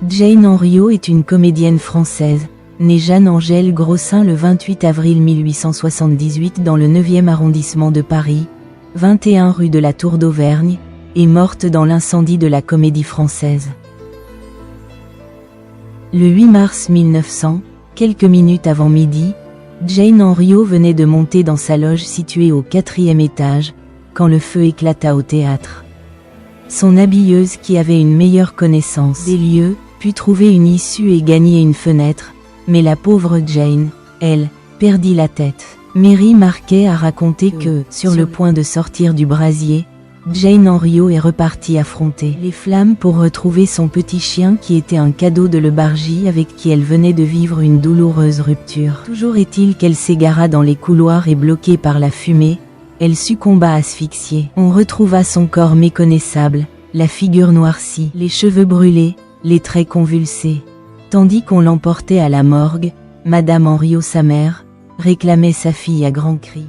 Jane Henriot est une comédienne française, née Jeanne-Angèle Grossin le 28 avril 1878 dans le 9e arrondissement de Paris, 21 rue de la Tour d'Auvergne, et morte dans l'incendie de la Comédie Française. Le 8 mars 1900, quelques minutes avant midi, Jane Henriot venait de monter dans sa loge située au 4e étage, quand le feu éclata au théâtre. Son habilleuse, qui avait une meilleure connaissance des lieux, put trouver une issue et gagner une fenêtre, mais la pauvre Jane, elle, perdit la tête. Mary Marquet a raconté que, sur le point de sortir du brasier, Jane Henriot est repartie affronter les flammes pour retrouver son petit chien qui était un cadeau de Le Bargy avec qui elle venait de vivre une douloureuse rupture. Toujours est-il qu'elle s'égara dans les couloirs et bloquée par la fumée, elle succomba asphyxiée. On retrouva son corps méconnaissable, la figure noircie, les cheveux brûlés, les traits convulsés. Tandis qu'on l'emportait à la morgue, Madame Henriot, sa mère, réclamait sa fille à grands cris.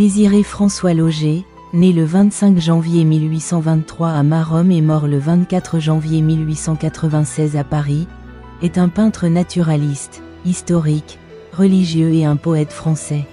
Désiré François Lauger, né le 25 janvier 1823 à Maromme et mort le 24 janvier 1896 à Paris, est un peintre naturaliste, historique, religieux et un poète français.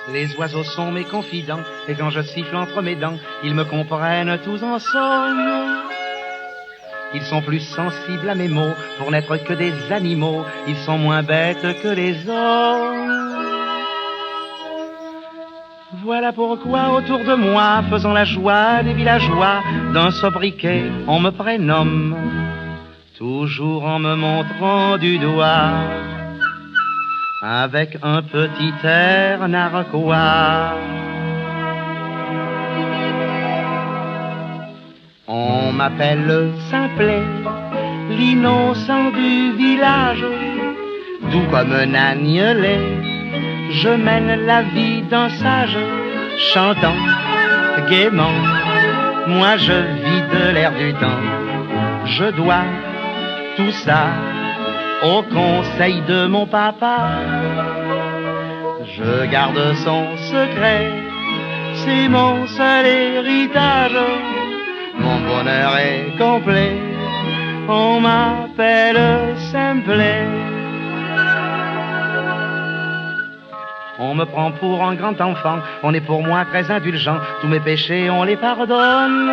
Les oiseaux sont mes confidents, et quand je siffle entre mes dents, ils me comprennent tous ensemble. Ils sont plus sensibles à mes mots, pour n'être que des animaux, ils sont moins bêtes que les hommes. Voilà pourquoi autour de moi, faisant la joie des villageois, d'un sobriquet on me prénomme, toujours en me montrant du doigt, avec un petit air narquois. On m'appelle le simplet, l'innocent du village, doux comme un agnelet, je mène la vie d'un sage, chantant gaiement, moi je vis de l'air du temps, je dois tout ça au conseil de mon papa. Je garde son secret, c'est mon seul héritage, mon bonheur est complet, on m'appelle simplet. On me prend pour un grand enfant, on est pour moi très indulgent, tous mes péchés on les pardonne.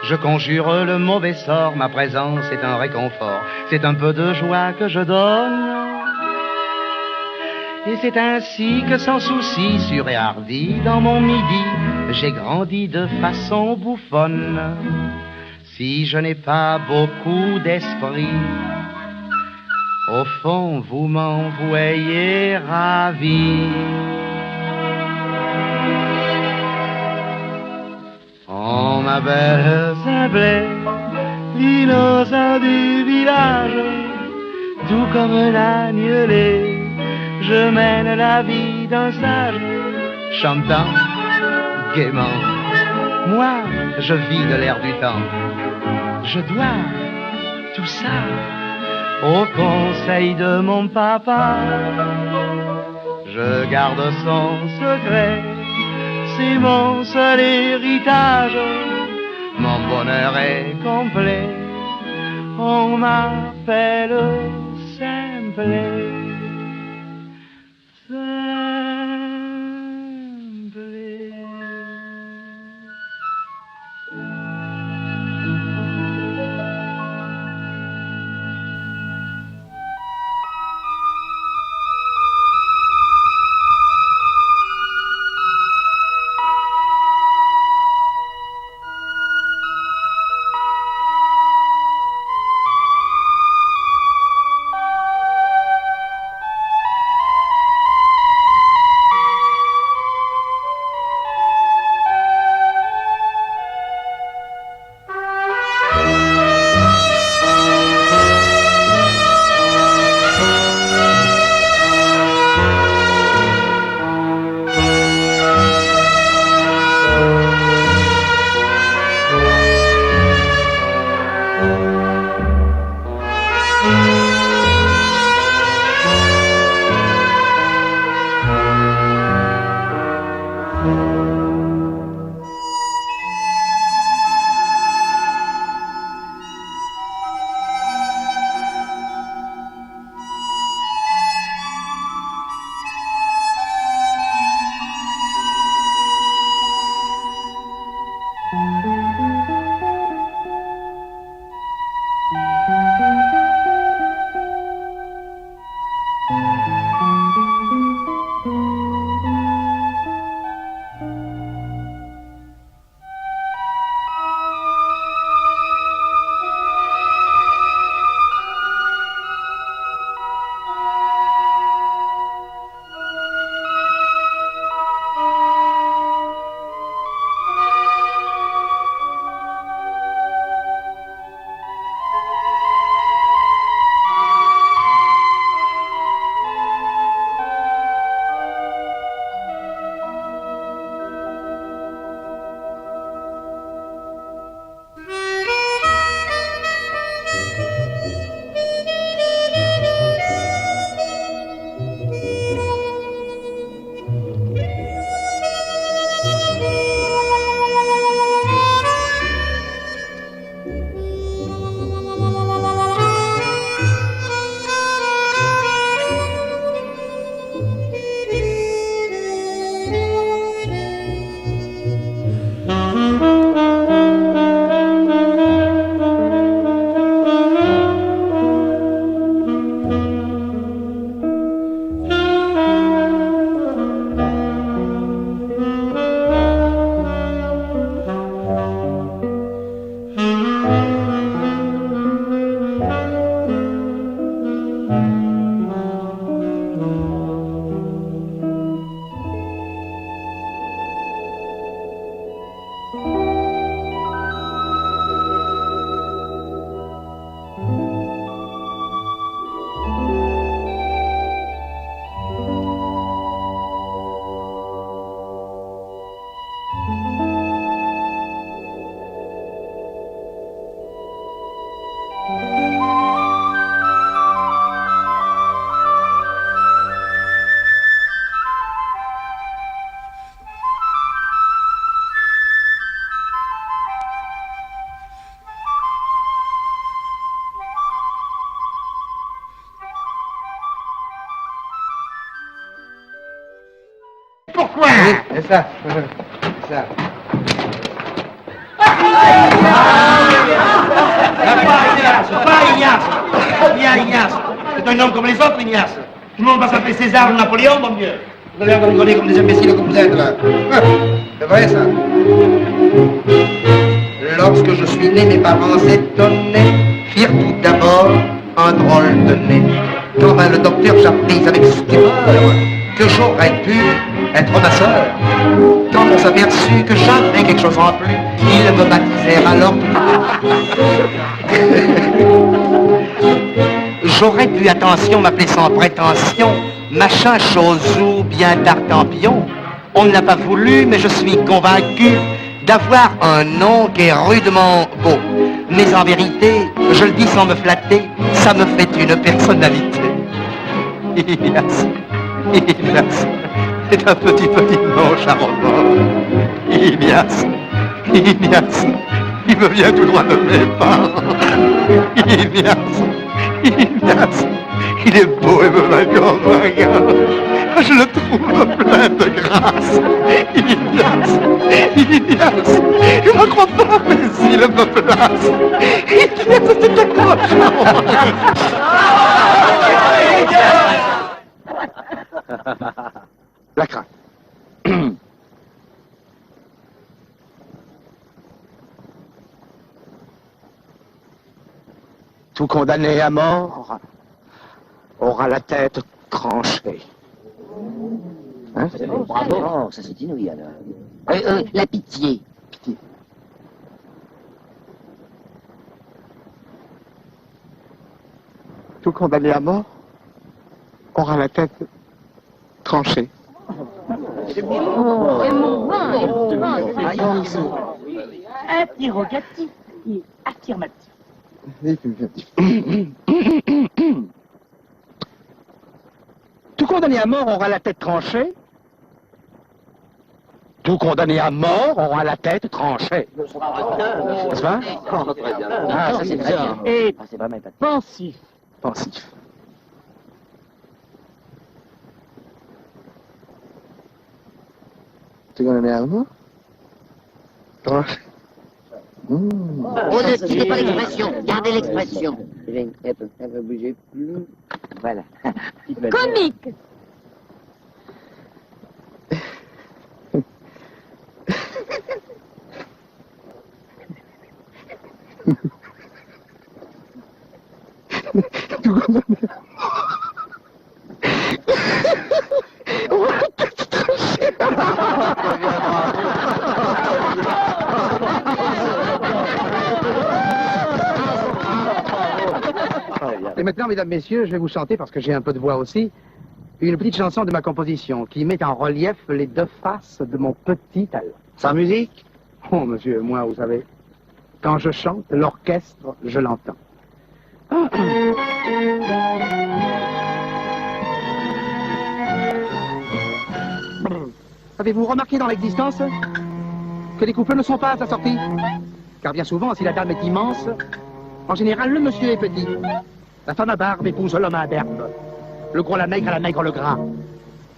Je conjure le mauvais sort, ma présence est un réconfort, c'est un peu de joie que je donne. Et c'est ainsi que sans souci, sûr et hardi, dans mon midi, j'ai grandi de façon bouffonne. Si je n'ai pas beaucoup d'esprit, au fond, vous m'en voyez ravi. On m'appelle simplet, l'innocent du village, tout comme un agnelet, je mène la vie d'un sage, chantant gaiement. Moi, je vis de l'air du temps, je dois tout ça au conseil de mon papa. Je garde son secret, c'est mon seul héritage, mon bonheur est complet, on m'appelle simplet. Pourquoi? Oui, c'est ça. C'est ça. Pas Ignace. Bien Ignace. C'est un homme comme les autres, Ignace. Tout le monde va s'appeler César ou Napoléon, mon Dieu. Vous allez encore rigoler comme des imbéciles comme vous êtes, là. C'est vrai, ça. Lorsque je suis né, mes parents étonnés firent tout d'abord un drôle de nez. Quand vint le docteur, j'appris avec stupeur que j'aurais pu être ma sœur. Quand on s'aperçut que j'avais quelque chose en plus, ils me baptisèrent alors J'aurais pu, attention, m'appeler sans prétention, machin, chose ou bien tartampion. On ne l'a pas voulu, mais je suis convaincu d'avoir un nom qui est rudement beau. Mais en vérité, je le dis sans me flatter, ça me fait une personnalité. Ignace, Ignace, c'est un petit nom charmant. Ignace, Ignace, il me vient tout droit de mes parents. Ignace, Ignace, il est beau et me va comme un gars. Je le trouve plein de grâce. Ignace, Ignace, je ne crois pas, mais il me place. Ignace, c'est accrochant. La crainte. Tout condamné à mort aura la tête tranchée. Hein? Bravo. Oh, ça c'est inouï alors. La pitié. Pitié. Tout condamné à mort aura la tête tranchée. Interrogatif et affirmatif. Tout condamné à mort aura la tête tranchée. Tout condamné à mort aura la tête tranchée. N'est-ce pas? Ah, ça c'est très bien. Et C'est vraiment pas. pensif. Pensif. Tout condamné à mort? Tranché. Oh, ne tirez pas l'expression, gardez l'expression. Elle va bouger plus. Voilà. Comique. Tout condamné à Et maintenant, mesdames, messieurs, je vais vous chanter, parce que j'ai un peu de voix aussi, une petite chanson de ma composition qui met en relief les deux faces de mon petit talent. Sans musique? Oh, monsieur, moi, vous savez, quand je chante, l'orchestre, je l'entends. Avez-vous remarqué dans l'existence que les couples ne sont pas assortis? Car bien souvent, si la dame est immense, en général, le monsieur est petit. La femme à barbe épouse l'homme à berbe. Le gros la maigre, la maigre le gras.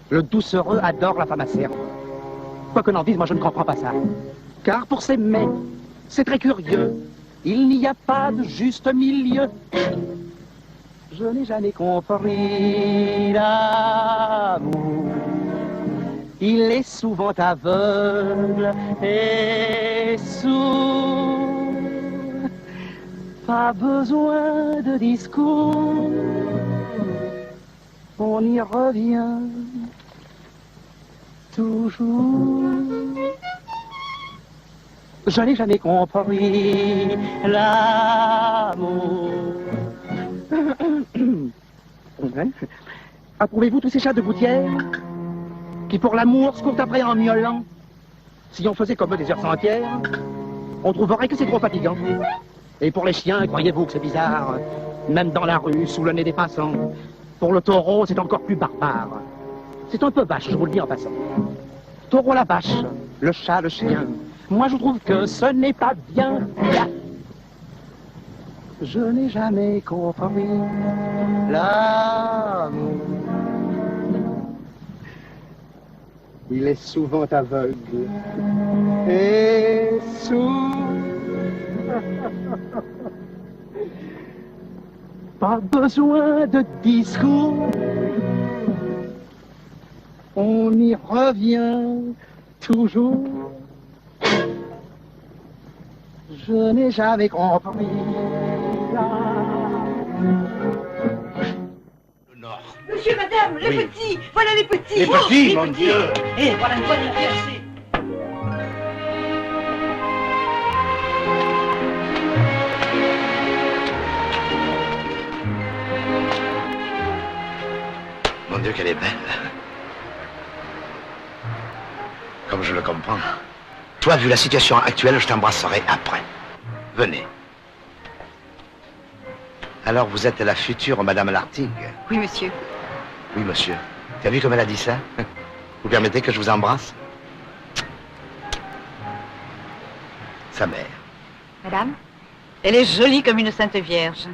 Le doucereux adore la femme acerbe. Quoi que n'en dise, moi je ne comprends pas ça. Car pour s'aimer, c'est très curieux. Il n'y a pas de juste milieu. Je n'ai jamais compris l'amour. Il est souvent aveugle et sourd. Pas besoin de discours. On y revient toujours. Je n'ai jamais compris l'amour. Approuvez-vous tous ces chats de gouttière qui pour l'amour se courent après en miaulant? Si on faisait comme eux des heures entières, on trouverait que c'est trop fatigant. Et pour les chiens, croyez-vous que c'est bizarre? Même dans la rue, sous le nez des passants. Pour le taureau, c'est encore plus barbare. C'est un peu vache, je vous le dis en passant. Taureau la vache, le chat, le chien. Moi, je trouve que ce n'est pas bien. Je n'ai jamais compris l'amour. Il est souvent aveugle et sourd. Pas besoin de discours. On y revient toujours. Je n'ai jamais compris. Monsieur, madame, les petits. Voilà les petits. Les petits, mon Dieu. Et voilà une bonne percée. Mon Dieu, qu'elle est belle. Comme je le comprends. Toi, vu la situation actuelle, je t'embrasserai après. Venez. Alors, vous êtes la future Madame Lartigue? Oui, monsieur. Oui, monsieur. Tu as vu comme elle a dit ça? Vous permettez que je vous embrasse? Sa mère. Madame, elle est jolie comme une Sainte Vierge.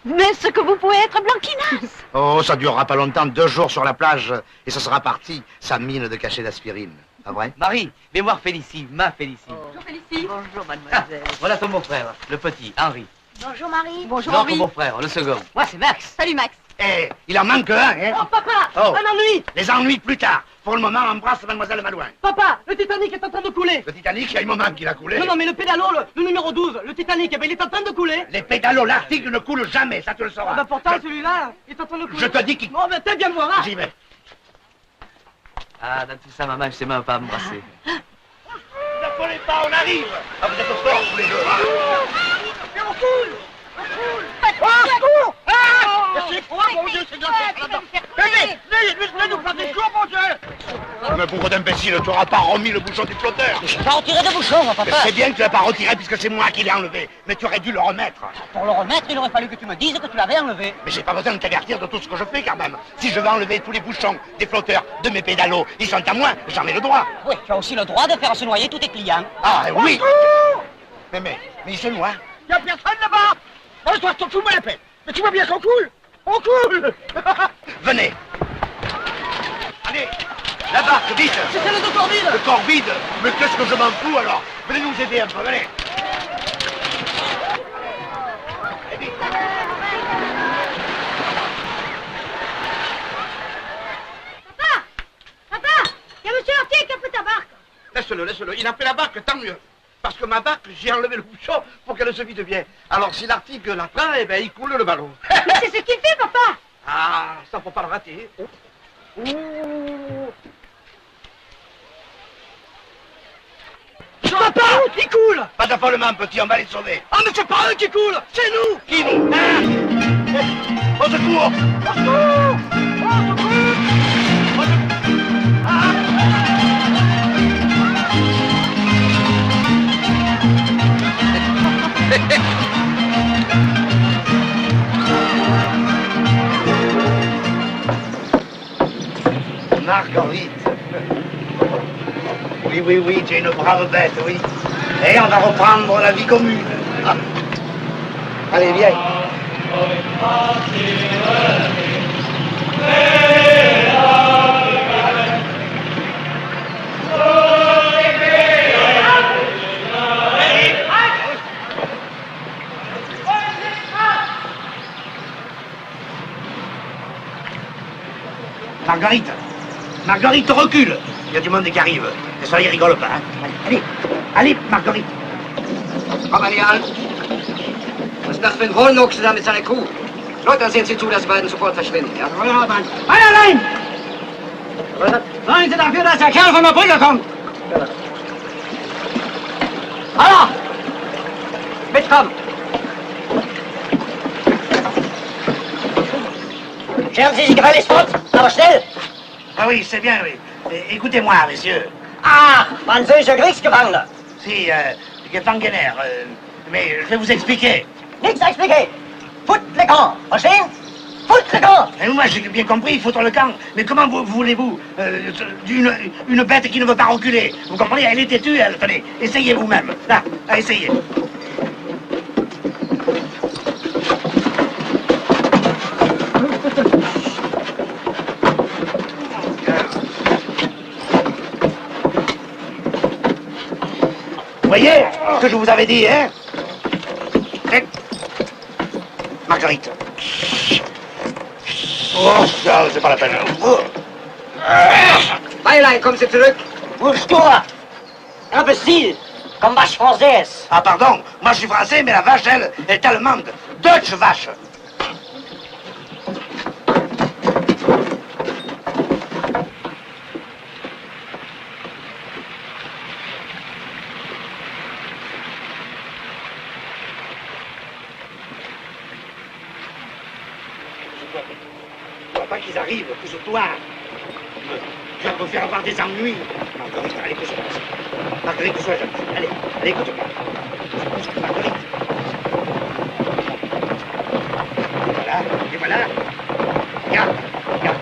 Mais ce que vous pouvez être blanquinasse. Oh, ça durera pas longtemps, 2 jours sur la plage, et ce sera parti, sa mine de cachet d'aspirine. Pas vrai? Marie, viens voir Félicie, ma Félicie. Bonjour, Félicie. Bonjour, Ah, mademoiselle. voilà ton beau-frère, le petit, Henri. Bonjour, Marie. Bonjour, L'autre Henri. beau-frère, le second. Moi, c'est Max. Salut, Max. Eh, il en manque un, hein? Oh, papa, Oh. un ennui. Les ennuis plus tard. Pour le moment, embrasse Mademoiselle Malouin. Papa, le Titanic est en train de couler. Le Titanic, il y a un moment qu'il a coulé. Non, non, mais le pédalo, le numéro 12, le Titanic, eh ben, il est en train de couler. Les pédalos, l'Arctique ne coule jamais, ça tu le sauras. Ah, bah, pourtant, celui-là, il est en train de couler. Je te dis qu'il... Bon, ben, t'es bien voir, hein. J'y vais. Ah, dans tout ça, maman, je sais même pas embrasser. Ne affolez pas, on arrive. Ah, vous êtes forts, tous les deux. Et on coule. Mon Dieu, c'est bien nous planter le cours, mon Dieu. Mais bourreau d'imbécile, tu n'auras pas remis le bouchon du flotteur. Je n'ai pas retiré de bouchon, mon Mais papa. c'est bien que tu l'as pas retiré puisque c'est moi qui l'ai enlevé. Mais tu aurais dû le remettre. Pour le remettre, il aurait fallu que tu me dises que tu l'avais enlevé. Mais j'ai pas besoin de t'avertir de tout ce que je fais quand même. Si je veux enlever tous les bouchons des flotteurs de mes pédalos, ils sont à moi, j'en ai le droit. Oui, tu as aussi le droit de faire se noyer tous tes clients. Ah oui. Mais il se noie. Il y a personne là-bas. Oh, toi, fous-moi la paix. Mais tu vois bien qu'on coule. On coule. Venez. Allez, la barque, vite. C'est celle de Corbide. Le corps vide. Mais qu'est-ce que je m'en fous alors? Venez nous aider un peu, venez. Allez, vite. Papa, il y a monsieur Lartigue qui a pris ta barque. Laisse-le. Il a fait la barque, tant mieux. Parce que ma barque, j'ai enlevé le bouchon pour qu'elle se vide bien. Alors si l'Arctique la prend, eh ben il coule le ballon. Mais c'est ce qu'il fait, papa. Ah, ça faut pas le rater. Papa, il coule. Pas d'affolement, petit, on va les sauver. Ah, mais c'est pas eux qui coulent, c'est nous. Qui nous? Ah, au secours! Au secours. Au secours. Marguerite. Oui, tu es une brave bête, oui. Et on va reprendre la vie commune. Ah. Allez, viens. Marguerite, recule. Il y a du monde qui arrive. Et ça, il rigole pas. Hein. Allez, Marguerite. Komm, Anial. Was ist das für ein Wollnochse da mit seiner Kuh? Leute, dann sehen Sie zu, dass die beiden sofort verschwinden, ja? Allein! Sorgen Sie dafür, dass der Kerl von der Brücke kommt! Hallo! Mitkommen! Scheren Sie sich gefälligst fort, aber schnell! Ah oui, c'est bien, oui. Écoutez-moi, messieurs. Ah, französischer Kriegsgefangener! Si, Gefangener, mais je vais vous expliquer. Nichts à expliquer! Foutre les camps, verstehen? Foutre les camps! Et moi, j'ai bien compris, foutre le camp. Mais comment voulez-vous une bête qui ne veut pas reculer? Vous comprenez? Elle est têtue, elle. Tenez, essayez vous-même. Là, essayez. voyez ce que je vous avais dit, hein? Marguerite. Oh, ça, c'est pas la peine. Weilein, kommen Sie zurück. Bouge-toi! Imbécile! Comme vache française! Ah, pardon, moi je suis français, mais la vache, elle est allemande. Deutsche vache. Je vois pas qu'ils arrivent, pousse-toi. Tu vas me faire avoir des ennuis. Marguerite, allez, pousse-toi. Marguerite, pousse-toi, allez, allez, écoute-moi. Marguerite. Et voilà. Regarde, regarde.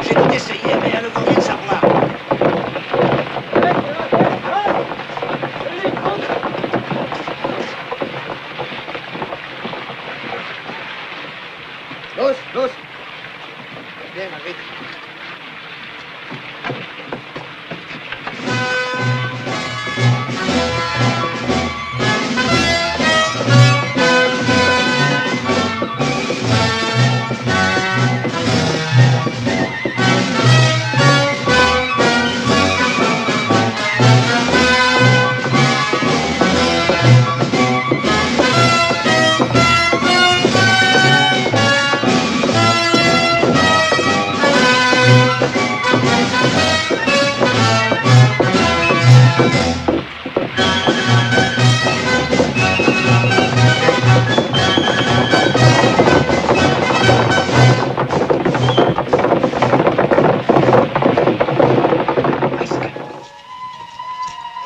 J'ai tout essayé, mais elle ne veut rien savoir. Los, los. Bien, Marguerite.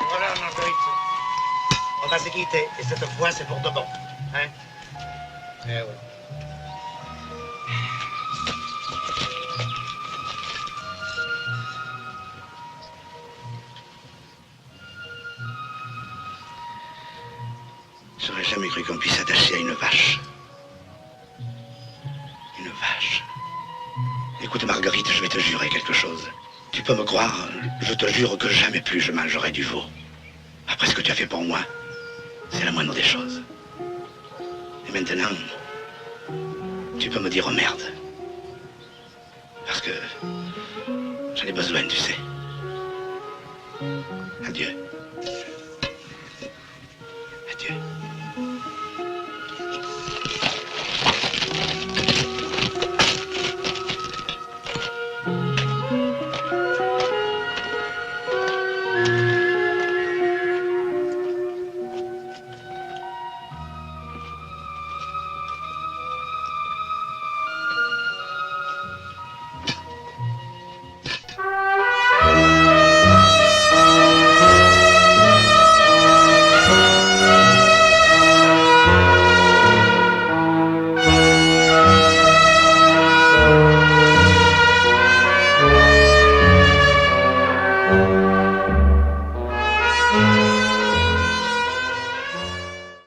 Voilà, Marguerite. On va se quitter, et cette fois, c'est pour de bon. Hein? Eh ouais. J'aurais jamais cru qu'on puisse s'attacher à une vache. Une vache. Écoute, Marguerite, je vais te jurer quelque chose. Tu peux me croire, je te jure que jamais plus je mangerai du veau. Après ce que tu as fait pour moi, c'est la moindre des choses. Et maintenant, tu peux me dire oh merde. Parce que j'en ai besoin, tu sais. Adieu. Adieu.